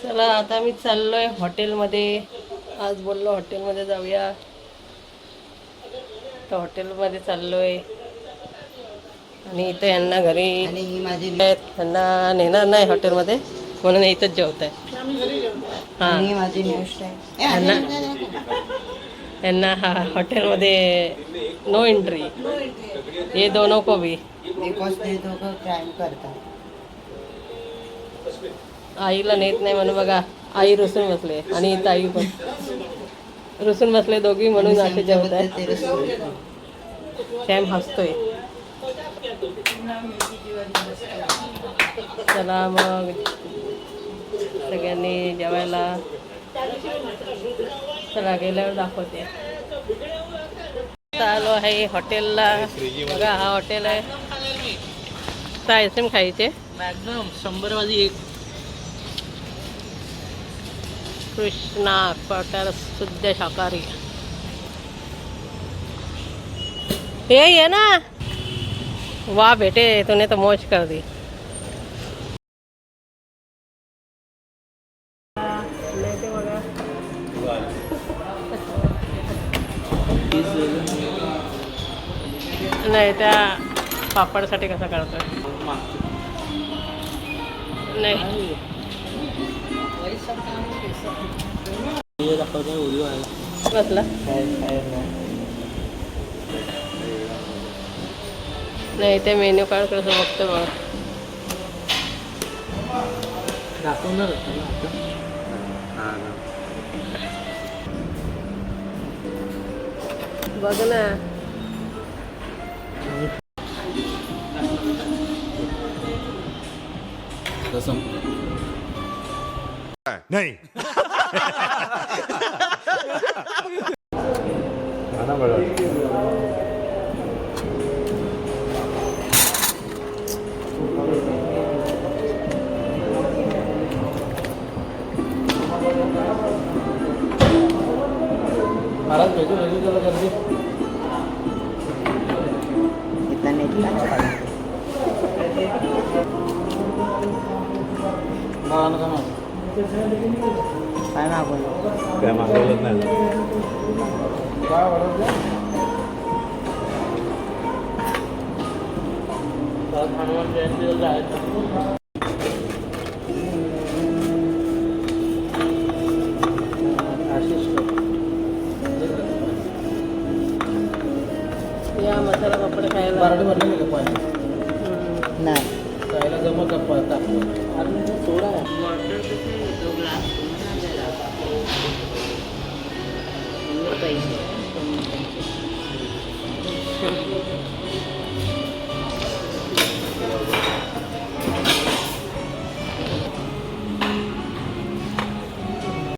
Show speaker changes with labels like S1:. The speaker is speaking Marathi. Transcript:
S1: चला आता मी चाललोय हॉटेलमध्ये. आज बोललो हॉटेलमध्ये जाऊया, तर हॉटेलमध्ये चाललोय. आणि इथं यांना घरी
S2: आणि ही माझी
S1: त्यांना नेणार नाही हॉटेलमध्ये, म्हणून इथंच जेवत आहे. हां,
S2: ही माझी न्यूज
S1: यांना हा हॉटेलमध्ये नो एंट्री. ये दोनों को भी.
S2: बिकॉज ते दोघं क्राईम करतात.
S1: आईला नेत नाही म्हणून बघा, आई रुसून बसले आणि इथं आई पण रुसून बसले दोघी, म्हणून असे जेवत आहे. सॅम हसतोय. चला मग सगळ्यांनी जेवायला. चला गेल्यावर दाखवते. आलो आहे हॉटेलला. बघा हा हॉटेल आहे. तर आईस्क्रीम खायचे
S3: मॅक्झिमम 100 वाली एक.
S1: कृष्णा क्वार्टर शुद्ध शाकाहारी. ये ना वाह बेटे, तूने तो मौज कर दी. नाही त्या पापडसाठी कसा करतोय. नाही बसला नाही, ते मेन्यू कार्ड कसं बघतो बघ.
S3: दाखवणार
S1: बघ ना.
S4: नहीं
S3: महाराज भेटू भेटू त्याला गर्दी.
S2: इथला नेटला काय मागवलं?
S4: काय मागवलंच नाही.
S3: हनुमान जयंतीला जायचं.
S1: या मसाला पापड खायला.
S3: बारडी भरलेली का पाणी?
S2: नाही.
S3: खायला जमत पळता. सोडा
S2: पैसे